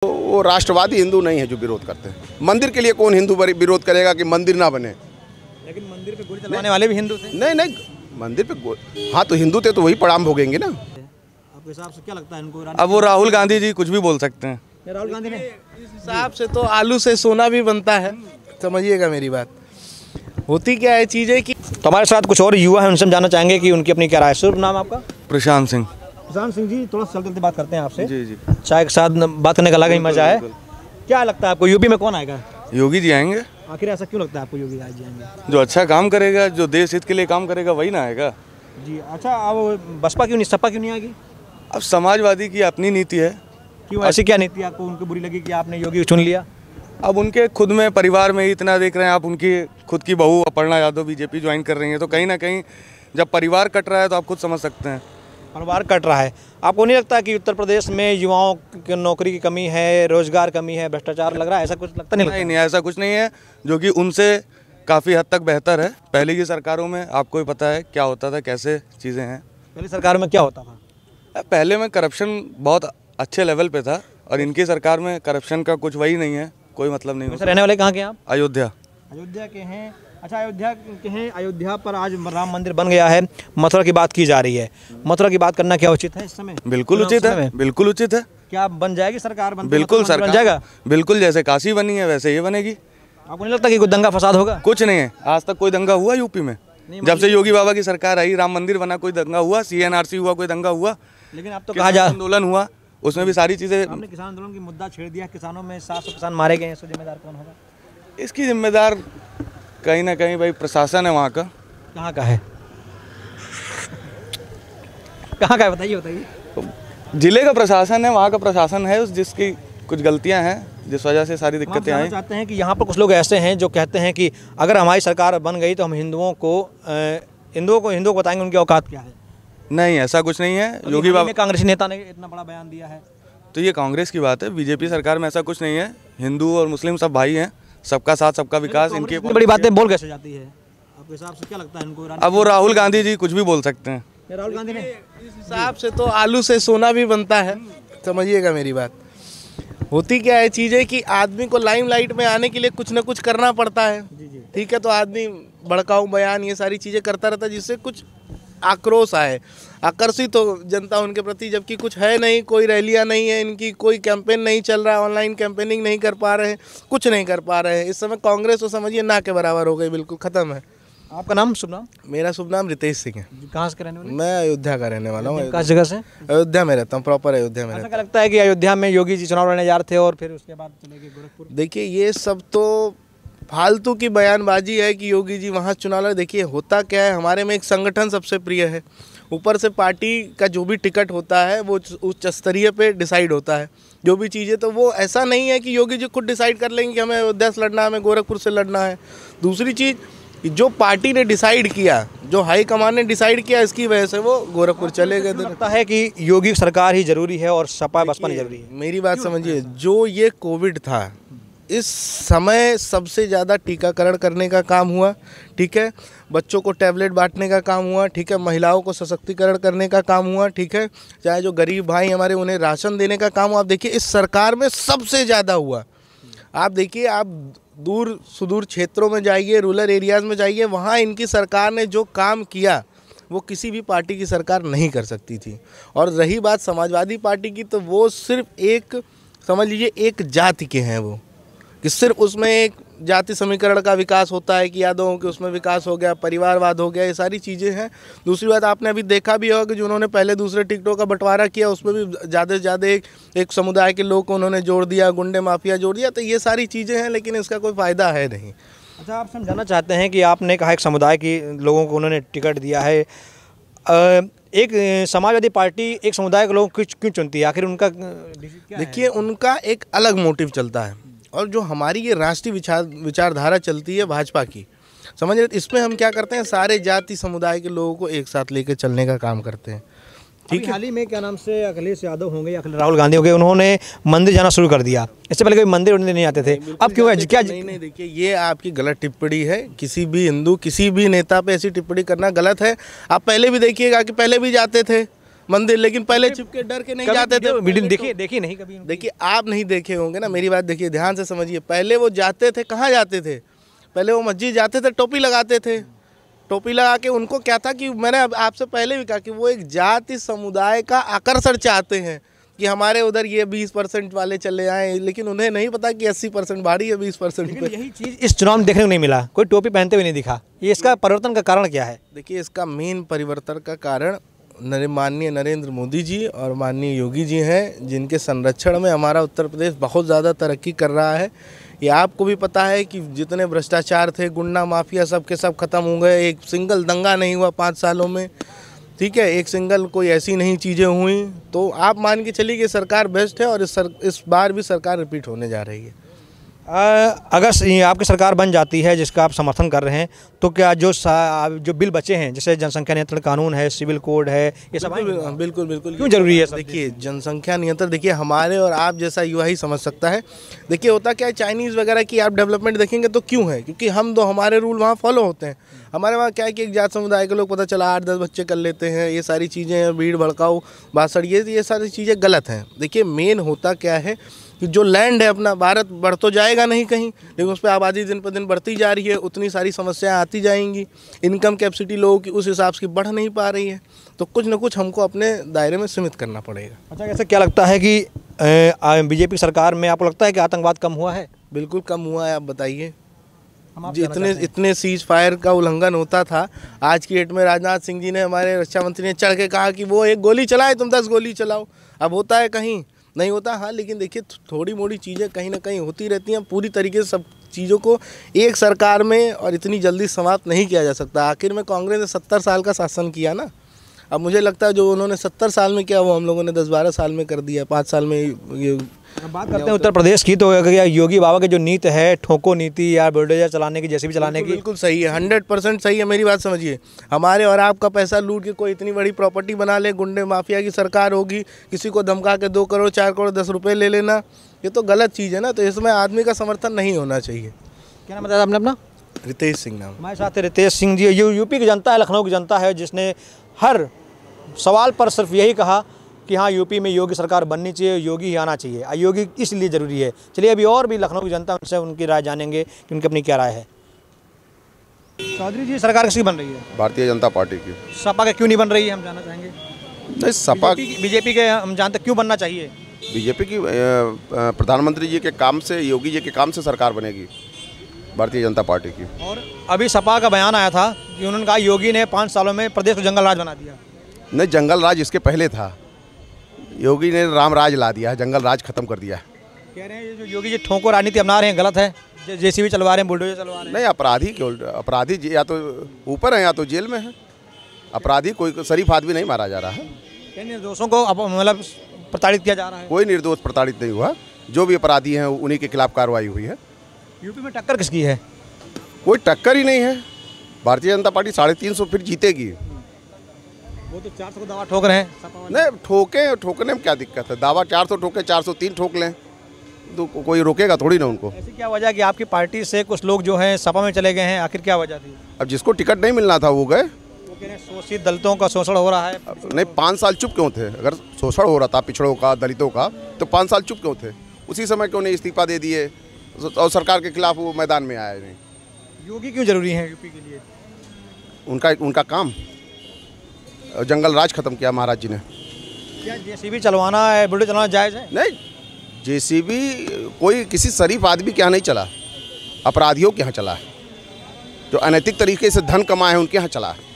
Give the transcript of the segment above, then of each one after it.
वो राष्ट्रवादी हिंदू नहीं है जो विरोध करते हैं। मंदिर के लिए कौन हिंदू विरोध करेगा कि मंदिर ना बने? लेकिन मंदिर पे गोली चलवाने वाले भी हिंदू थे। नहीं, मंदिर पे हाँ तो हिंदू थे तो वही प्रणाम भोगेंगे ना। आपके हिसाब से क्या लगता है इनको? अब वो राहुल गांधी जी कुछ भी बोल सकते हैं। राहुल गांधी ने इस हिसाब से तो आलू से सोना भी बनता है, समझिएगा मेरी बात। होती क्या है चीज़ें कि तो हमारे साथ कुछ और युवा हैं, उनसे हम जानना चाहेंगे कि उनकी अपनी क्या राय है। शुभ नाम आपका? प्रशांत सिंह। प्रशांत सिंह जी, थोड़ा चलते चलते बात करते हैं आपसे। जी। चाय के साथ बात करने का अलग ही मजा है। क्या लगता है आपको यूपी में कौन आएगा? योगी जी आएंगे। आखिर ऐसा क्यों लगता है आपको योगी जी आएंगे? जो अच्छा काम करेगा, जो देश हित के लिए काम करेगा वही ना आएगा। जी अच्छा, अब बसपा क्यों नहीं, सपा क्यों नहीं आएगी? अब समाजवादी की अपनी नीति है। क्यों, ऐसी क्या नीति आपको उनकी बुरी लगी कि आपने योगी चुन लिया? अब उनके खुद में परिवार में ही इतना देख रहे हैं आप, उनकी खुद की बहू अपर्णा यादव बीजेपी ज्वाइन कर रही है, तो कहीं ना कहीं जब परिवार कट रहा है तो आप खुद समझ सकते हैं। परिवार कट रहा है। आपको नहीं लगता कि उत्तर प्रदेश में युवाओं की नौकरी की कमी है, रोजगार कमी है, भ्रष्टाचार लग रहा है? ऐसा कुछ लगता नहीं? नहीं, ऐसा कुछ नहीं है, जो कि उनसे काफ़ी हद तक बेहतर है। पहले की सरकारों में आपको ही पता है क्या होता था, कैसे चीज़ें हैं। पहली सरकार में क्या होता था? पहले में करप्शन बहुत अच्छे लेवल पे था और इनकी सरकार में करप्शन का कुछ वही नहीं है, कोई मतलब नहीं। वैसे रहने वाले कहाँ के हैं आप? अयोध्या। अयोध्या के हैं। अच्छा, अयोध्या के हैं। अयोध्या पर आज राम मंदिर बन गया है, मथुरा की बात की जा रही है। मथुरा की बात करना क्या उचित है इस समय? बिल्कुल उचित है, बिल्कुल उचित है। क्या बन जाएगी सरकार? बिल्कुल सरकार बन जाएगा, बिल्कुल जैसे काशी बनी है वैसे ये बनेगी। आपको नहीं लगता कि कोई दंगा फसाद होगा? कुछ नहीं है, आज तक कोई दंगा हुआ यूपी में? जब से योगी बाबा की सरकार आई, राम मंदिर बना, कोई दंगा हुआ? CNRC हुआ, कोई दंगा हुआ? लेकिन अब तो कहा जा आंदोलन हुआ, उसमें भी सारी चीजें। हमने किसान आंदोलन की मुद्दा छेड़ दिया, किसानों में 700 किसान मारे गए हैं, इसका जिम्मेदार कौन होगा? इसकी जिम्मेदार कहीं ना कहीं भाई प्रशासन है वहाँ का। कहाँ का है? कहाँ का है बताइए। जिले का प्रशासन है, वहाँ का प्रशासन है जिसकी कुछ गलतियाँ हैं, जिस वजह से सारी दिक्कतें आई। चाहते हैं कि यहाँ पर कुछ लोग ऐसे हैं जो कहते हैं कि अगर हमारी सरकार बन गई तो हम हिंदुओं को बताएंगे उनकी औकात क्या है। नहीं, ऐसा कुछ नहीं है। योगी बाबा कांग्रेसी नेता ने इतना बड़ा बयान दिया है, तो ये कांग्रेस की बात है। बीजेपी सरकार में ऐसा कुछ नहीं है। हिंदू और मुस्लिम सब भाई हैं, सबका साथ सबका विकास। इनकी बड़ी बातें बोल कैसे जाती है? आपके हिसाब से क्या लगता है इनको? अब वो राहुल गांधी जी कुछ भी बोल सकते हैं। राहुल गांधी ने इस हिसाब से तो आलू से सोना भी बनता है, समझिएगा मेरी बात। होती क्या है चीज़ें कि आदमी को लाइमलाइट में आने के लिए कुछ ना कुछ करना पड़ता है। ठीक है, तो आदमी भड़काऊ बयान ये सारी चीज़ें करता रहता है जिससे कुछ आक्रोश आए, आकर्षित हो जनता उनके प्रति, जबकि कुछ है नहीं। कोई रैलियां नहीं है इनकी, कोई कैंपेन नहीं चल रहा है, ऑनलाइन कैंपेनिंग नहीं कर पा रहे हैं, कुछ नहीं कर पा रहे हैं। इस समय कांग्रेस तो समझिए ना के बराबर हो गई, बिल्कुल ख़त्म है। आपका नाम, शुभ नाम? मेरा शुभ नाम रितेश सिंह है। कहाँ से रहने वाले? मैं अयोध्या का रहने वाला हूँ। किस जगह से? अयोध्या में रहता हूँ, प्रॉपर अयोध्या में। ऐसा क्या लगता है कि अयोध्या में योगी जी चुनाव लड़ने जा रहे थे और फिर उसके बाद चले गए गोरखपुर? देखिए, ये सब तो फालतू की बयानबाजी है कि योगी जी वहाँ चुनाव लड़े। देखिए, होता क्या है, हमारे में एक संगठन सबसे प्रिय है। ऊपर से पार्टी का जो भी टिकट होता है वो उच्च स्तरीय पे डिसाइड होता है जो भी चीज़ें। तो वो ऐसा नहीं है कि योगी जी खुद डिसाइड कर लेंगे कि हमें अयोध्या से लड़ना है, हमें गोरखपुर से लड़ना है। दूसरी चीज़, जो पार्टी ने डिसाइड किया, जो हाई कमान ने डिसाइड किया, इसकी वजह से वो गोरखपुर चले गए। लगता है कि योगी सरकार ही जरूरी है और सपा बसपा नहीं जरूरी है? मेरी बात समझिए, जो ये कोविड था, इस समय सबसे ज़्यादा टीकाकरण करने का काम हुआ। ठीक है, बच्चों को टैबलेट बांटने का काम हुआ। ठीक है, महिलाओं को सशक्तिकरण करने का काम हुआ। ठीक है, चाहे जो गरीब भाई हमारे उन्हें राशन देने का काम हुआ। आप देखिए, इस सरकार में सबसे ज़्यादा हुआ। आप देखिए, आप दूर सुदूर क्षेत्रों में जाइए, रूरल एरियाज़ में जाइए, वहाँ इनकी सरकार ने जो काम किया वो किसी भी पार्टी की सरकार नहीं कर सकती थी। और रही बात समाजवादी पार्टी की, तो वो सिर्फ एक, समझ लीजिए, एक जाति के हैं वो, कि सिर्फ उसमें एक जाति समीकरण का विकास होता है कि यादवों के उसमें विकास हो गया, परिवारवाद हो गया, ये सारी चीज़ें हैं। दूसरी बात, आपने अभी देखा भी होगा कि जो उन्होंने पहले दूसरे टिकटों का बंटवारा किया, उसमें भी ज़्यादा से ज़्यादा एक समुदाय के लोग को उन्होंने जोड़ दिया, गुंडे माफिया जोड़ दिया। तो ये सारी चीज़ें हैं, लेकिन इसका कोई फ़ायदा है नहीं। अच्छा, आप समझाना चाहते हैं कि आपने कहा एक समुदाय के लोगों को उन्होंने टिकट दिया है, एक समाजवादी पार्टी एक समुदाय के लोग क्यों चुनती है? आखिर उनका देखिए, उनका एक अलग मोटिव चलता है। और जो हमारी ये राष्ट्रीय विचारधारा चलती है भाजपा की, समझ रहे, इसमें हम क्या करते हैं, सारे जाति समुदाय के लोगों को एक साथ लेकर चलने का काम करते हैं। ठीक है, हाल ही में क्या नाम से अखिलेश यादव होंगे, राहुल गांधी होंगे, उन्होंने मंदिर जाना शुरू कर दिया। इससे पहले कोई मंदिर नहीं आते थे, अब क्यों है? क्या नहीं, देखिए, ये आपकी गलत टिप्पणी है। किसी भी हिंदू, किसी भी नेता पे ऐसी टिप्पणी करना गलत है। आप पहले भी देखिएगा कि पहले भी जाते थे मंदिर, लेकिन पहले छिपके डर के नहीं जाते थे। वीडियो देखिए नहीं कभी। देखिए आप नहीं देखे होंगे ना, मेरी बात देखिए, ध्यान से समझिए। पहले वो जाते थे, कहाँ जाते थे? पहले वो मस्जिद जाते थे, टोपी लगाते थे। टोपी लगा के उनको क्या था कि मैंने आपसे पहले भी कहा कि वो एक जाति समुदाय का आकर्षण चाहते हैं कि हमारे उधर ये 20% वाले चले आए, लेकिन उन्हें नहीं पता कि 80% भारी है 20% पे। यही चीज़ इस चुनाव में देखने को नहीं मिला, कोई टोपी पहनते हुए नहीं दिखा। ये इसका परिवर्तन का कारण क्या है? देखिए इसका मेन परिवर्तन का कारण माननीय नरेंद्र मोदी जी और माननीय योगी जी हैं, जिनके संरक्षण में हमारा उत्तर प्रदेश बहुत ज़्यादा तरक्की कर रहा है। ये आपको भी पता है कि जितने भ्रष्टाचार थे, गुंडा माफिया सब के सब खत्म हो गए। एक सिंगल दंगा नहीं हुआ 5 सालों में, ठीक है, एक सिंगल कोई ऐसी नहीं चीज़ें हुई। तो आप मान के चलिए कि सरकार बेस्ट है और इस बार भी सरकार रिपीट होने जा रही है। अगर आपकी सरकार बन जाती है जिसका आप समर्थन कर रहे हैं, तो क्या जो बिल बचे हैं, जैसे जनसंख्या नियंत्रण कानून है, सिविल कोड है, ये सब बिल्कुल बिल्कुल क्यों जरूरी है? देखिए जनसंख्या नियंत्रण, देखिए हमारे और आप जैसा युवा ही समझ सकता है। देखिए होता क्या है, चाइनीज़ वगैरह की आप डेवलपमेंट देखेंगे तो क्यों है? क्योंकि हमारे रूल वहाँ फॉलो होते हैं। हमारे वहाँ क्या है कि एक जात समुदाय के लोग पता चला 8-10 बच्चे कर लेते हैं, ये सारी चीज़ें भीड़ भड़काऊ भाषण, ये सारी चीज़ें गलत हैं। देखिए मेन होता क्या है कि जो लैंड है अपना, भारत बढ़ तो जाएगा नहीं कहीं, लेकिन उस पर आबादी दिन पर दिन बढ़ती जा रही है, उतनी सारी समस्याएं आती जाएंगी। इनकम कैपेसिटी लोगों की उस हिसाब से बढ़ नहीं पा रही है, तो कुछ ना कुछ हमको अपने दायरे में सीमित करना पड़ेगा। अच्छा, ऐसे क्या लगता है कि बीजेपी सरकार में आपको लगता है कि आतंकवाद कम हुआ है? बिल्कुल कम हुआ है। आप बताइए, इतने सीज फायर का उल्लंघन होता था, आज की डेट में राजनाथ सिंह जी ने, हमारे रक्षा मंत्री ने चढ़ के कहा कि वो 1 गोली चलाए, तुम 10 गोली चलाओ। अब होता है कहीं नहीं होता। हाँ, लेकिन देखिए थोड़ी मोड़ी चीज़ें कहीं ना कहीं होती रहती हैं। पूरी तरीके से सब चीज़ों को एक सरकार में और इतनी जल्दी समाप्त नहीं किया जा सकता। आखिर में कांग्रेस ने 70 साल का शासन किया ना। अब मुझे लगता है जो उन्होंने 70 साल में किया वो हम लोगों ने 10-12 साल में कर दिया, 5 साल में। ये बात करते हैं उत्तर प्रदेश की, तो योगी बाबा की जो नीति है, ठोको नीति या बुलडोजर चलाने की, जैसे भी चलाने की, बिल्कुल सही है, 100% सही है। मेरी बात समझिए, हमारे और आपका पैसा लूट के कोई इतनी बड़ी प्रॉपर्टी बना ले, गुंडे माफिया की सरकार होगी, किसी को धमका के 2 करोड़ 4 करोड़ 10 रुपये ले लेना, ये तो गलत चीज़ है ना। तो इसमें आदमी का समर्थन नहीं होना चाहिए। क्या नाम बताया आपने अपना? रितेश सिंह नाम। हमारे साथ रितेश सिंह जी। यूपी की जनता है, लखनऊ की जनता है, जिसने हर सवाल पर सिर्फ यही कहा कि हाँ, यूपी में योगी सरकार बननी चाहिए, योगी ही आना चाहिए, योगी इसलिए ज़रूरी है। चलिए अभी और भी लखनऊ की जनता, उनसे उनकी राय जानेंगे कि उनकी अपनी क्या राय है। चौधरी जी, सरकार किसकी बन रही है? भारतीय जनता पार्टी की। सपा के क्यों नहीं बन रही है, हम जानना चाहेंगे। नहीं, सपा बीजेपी के हम जानते क्यों बनना चाहिए? बीजेपी की प्रधानमंत्री जी के काम से, योगी जी के काम से सरकार बनेगी भारतीय जनता पार्टी की। और अभी सपा का बयान आया था कि उन्होंने कहा योगी ने 5 सालों में प्रदेश को जंगल राज बना दिया। नहीं, जंगल राज इसके पहले था, योगी ने राम राज ला दिया, जंगल राज खत्म कर दिया। कह रहे हैं ये जो योगी जी ठोको राजनीति अपना रहे हैं, गलत है। जेसीबी चलवा रहे हैं, बुलडोजर चलवा रहे हैं। नहीं, अपराधी या तो ऊपर है या तो जेल में है। अपराधी कोई शरीफ आदमी नहीं मारा जा रहा है। निर्दोषों को मतलब प्रताड़ित किया जा रहा है। कोई निर्दोष प्रताड़ित नहीं हुआ, जो भी अपराधी हैं उन्हीं के खिलाफ कार्रवाई हुई है। यूपी में टक्कर किसकी है? कोई टक्कर ही नहीं है। भारतीय जनता पार्टी 350 फिर जीतेगी। वो तो 400 को दावा ठोक रहे हैं। नहीं, ठोकने में क्या दिक्कत है? दावा 400 ठोके, 403 ठोक लें तो कोई रोकेगा थोड़ी ना उनको। ऐसी क्या वजह कि आपकी पार्टी से कुछ लोग जो हैं सपा में चले गए हैं, आखिर क्या वजह थी? अब जिसको टिकट नहीं मिलना था वो गए। वो कह रहे हैं शोषित दलितों का शोषण हो रहा है। नहीं, 5 साल चुप क्यों थे? अगर शोषण हो रहा था पिछड़ों का, दलितों का, तो 5 साल चुप क्यों थे? उसी समय क्यों नहीं इस्तीफा दे दिए और सरकार के खिलाफ वो मैदान में आए नहीं? योगी क्यों जरूरी है यूपी के लिए? उनका काम, जंगल राज खत्म किया महाराज जी ने। क्या जेसीबी चलवाना है, बुलडोजर चलाना जायज़ है? नहीं, जेसीबी कोई किसी शरीफ आदमी के यहाँ नहीं चला, अपराधियों के यहाँ चला है। जो अनैतिक तरीके से धन कमाए हैं उनके यहाँ चला है।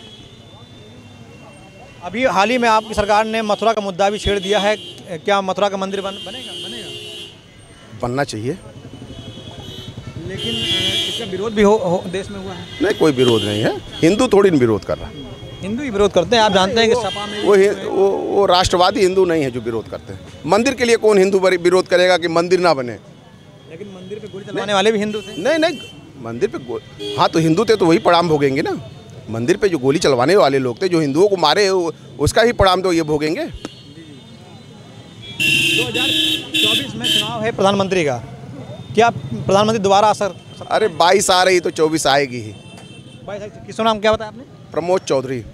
अभी हाल ही में आपकी सरकार ने मथुरा का मुद्दा भी छेड़ दिया है। क्या मथुरा का मंदिर बनेगा? बनना चाहिए, लेकिन इसका विरोध भी देश में हुआ है। नहीं, कोई विरोध नहीं है। हिंदू थोड़ी न विरोध कर रहा है। हिंदू ही विरोध करते हैं। आप जानते हैं कि सपा में वो राष्ट्रवादी हिंदू नहीं है जो विरोध करते हैं। मंदिर के लिए कौन हिंदू विरोध करेगा कि मंदिर ना बने? लेकिन मंदिर पे गोली चलवाने वाले भी हिंदू थे। नहीं, मंदिर पे हाँ, तो हिंदू थे तो वही प्रणाम भोगेंगे ना। मंदिर पे जो गोली चलवाने वाले लोग थे, जो हिंदुओं को मारे, उसका ही प्रणाम तो ये भोगेंगे। 2024 में चुनाव है प्रधानमंत्री का, क्या प्रधानमंत्री दोबारा आ सकते? अरे 22 आ रही तो 24 आएगी ही। किसका नाम क्या बताया आपने? प्रमोद चौधरी।